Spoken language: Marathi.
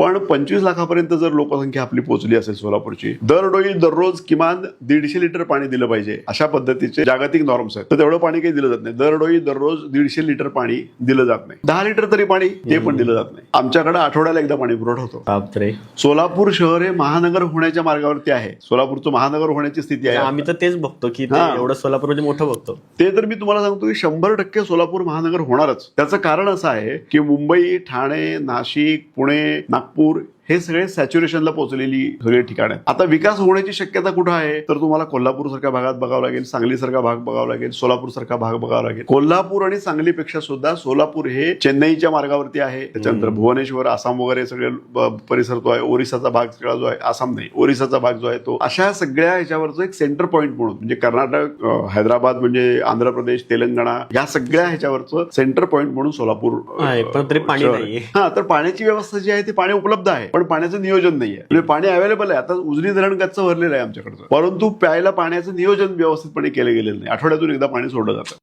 पण 25 लाखापर्यंत जर लोकसंख्या आपली पोहोचली असेल सोलापूरची, दररोज किमान 150 लिटर पाणी दिलं पाहिजे, अशा पद्धतीचे जागतिक नॉर्म्स आहेत. तर तेवढं पाणी काही दिलं जात नाही. दररोज 150 लिटर पाणी दिलं जात नाही. 10 लिटर तरी पाणी ते पण दिलं जात नाही. आमच्याकडे आठवड्याला एकदा पाणी पुरवठा होतो. बापरे. सोलापूर शहर हे महानगर होण्याच्या मार्गावरती आहे. सोलापूरचं महानगर होण्याची स्थिती आहे. आम्ही तर तेच बघतो की ते एवढं सोलापूर म्हणजे मोठं बघतो. ते तर मी तुम्हाला सांगतो की 100% सोलापूर महानगर होणारच. त्याचं कारण असं आहे की मुंबई, ठाणे, नाशिक, पुणे, नागपूर हे सगळे सॅच्युरेशनला पोहोचलेली सगळे ठिकाण आहेत. आता विकास होण्याची शक्यता कुठं आहे, तर तुम्हाला कोल्हापूर सारख्या भागात बघावं लागेल, सांगली सारखा भाग बघावं लागेल, सोलापूर सारखा भाग बघावा लागेल. कोल्हापूर आणि सांगलीपेक्षा सुद्धा सोलापूर हे चेन्नईच्या मार्गावरती आहे. त्याच्यानंतर भुवनेश्वर, आसाम वगैरे सगळे परिसर तो आहे. ओरिसाचा भाग सगळा जो आहे, आसाम नाही, ओरिसाचा भाग जो आहे तो, अशा सगळ्या ह्याच्यावरचं एक सेंटर पॉईंट म्हणून, म्हणजे कर्नाटक, हैदराबाद, म्हणजे आंध्र प्रदेश, तेलंगणा, या सगळ्या ह्याच्यावरचं सेंटर पॉईंट म्हणून सोलापूर पण तरी पाणी नाहीये. तर पाण्याची व्यवस्था जी आहे ती पाणी उपलब्ध आहे, पण पाण्याचं नियोजन नाहीये. म्हणजे पाणी अवेलेबल आहे. आता उजनी धरण गच्च भरलेलं आहे आमच्याकडचं, परंतु प्यायला पाण्याचं नियोजन व्यवस्थितपणे केलं गेलेलं नाही. आठवड्यातून एकदा पाणी सोडलं जातं.